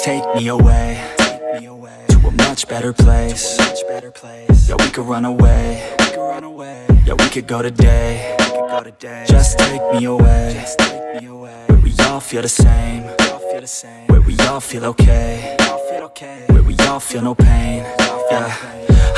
Take me away to a much better place. Yeah, we could run away. Yeah, we could go today. Just take me away where we all feel the same, where we all feel okay, where we all feel no pain. Yeah,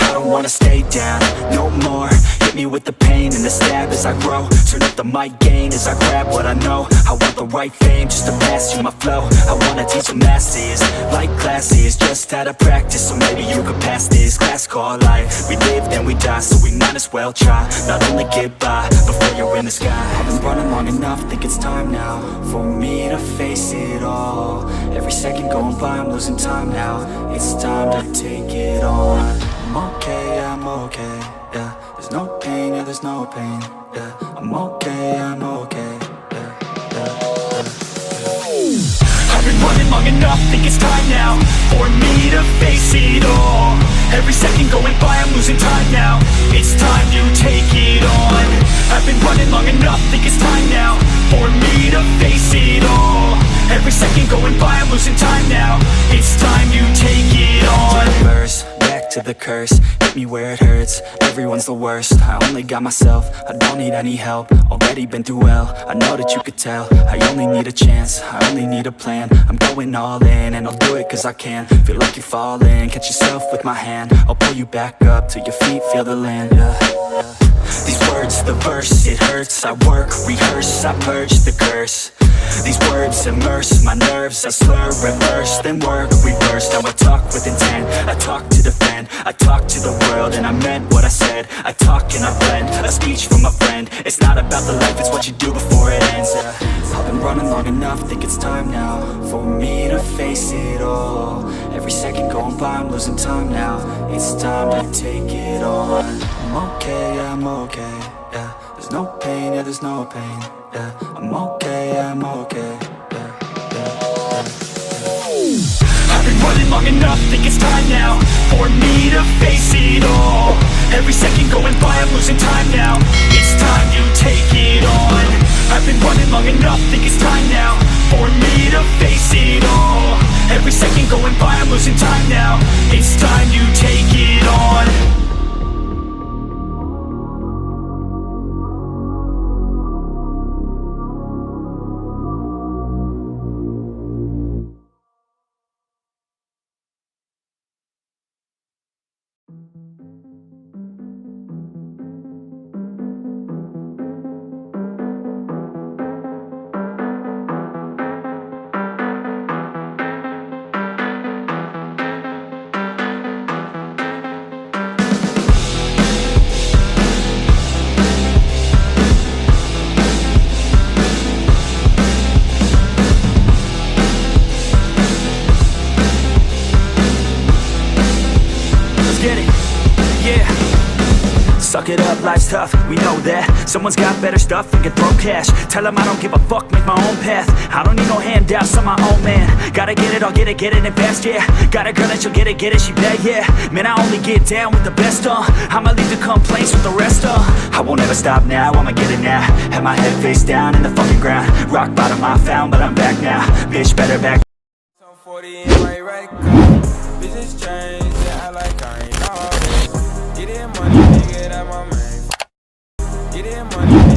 I don't wanna stay down no more. Hit me with the pain and the stab as I grow. Turn up the mic gain as I grab what I know. I want the right fame just to master my flow. I wanna teach the masses like classes, just out of practice, so maybe you could pass this class called life. We live then we die, so we might as well try. Not only get by before you're in the sky. I've been running long enough, think it's time now for me to face it all. Every second going by, I'm losing time now. It's time to take it on. I'm okay, I'm okay, yeah. There's no pain, yeah, there's no pain, yeah. I'm okay, I'm okay, yeah, yeah, yeah. I've been running long enough, think it's time now for me to face it all. Every second going by, I'm losing time now. It's time to take it on. I've been running long enough, think it's time now for me to face it all. Every second going by, I'm losing time now. It's time to take it on. Back to the curse, hit me where it hurts. Everyone's the worst, I only got myself. I don't need any help, already been through hell. I know that you could tell, I only need a chance, I only need a plan. I'm going all in, and I'll do it cause I can. Feel like you're falling, catch yourself with my hand. I'll pull you back up till your feet feel the land, yeah. These words, the verse, it hurts. I work, rehearse, I purge the curse. These words immerse my nerves. I slur, reverse, then work, reverse. Now I talk with intent, I talk to defend. I talk to the world and I meant what I said. I talk and I blend, a speech from a friend. It's not about the life, it's what you do before it ends, yeah. I've been running long enough, think it's time now for me to face it all. Every second going by, I'm losing time now. It's time to take it on. I'm okay, I'm okay, yeah. There's no pain, yeah, there's no pain, yeah. I'm okay, I'm okay, yeah, yeah, yeah. I've been running long enough, think it's time now for me to face it all. Every second going by, I'm losing time now. It's time to take it on. I've been running long enough, think it's time now for me to face it all. Every second going by, I'm losing time now. It's time to take it on. Suck it up, life's tough, we know that. Someone's got better stuff and can throw cash. Tell them I don't give a fuck, make my own path. I don't need no handouts, I'm my own man. Gotta get it, I'll get it in fast, yeah. Got a girl and she'll get it, she bad, yeah. Man, I only get down with the best, I'ma leave the complaints with the rest, I won't ever stop now, I'ma get it now. Have my head face down in the fucking ground. Rock bottom I found, but I'm back now. Bitch, better back. 40 in my right car. Business change, yeah, I like I ain't always. Get in money, nigga, that my man. Get in money.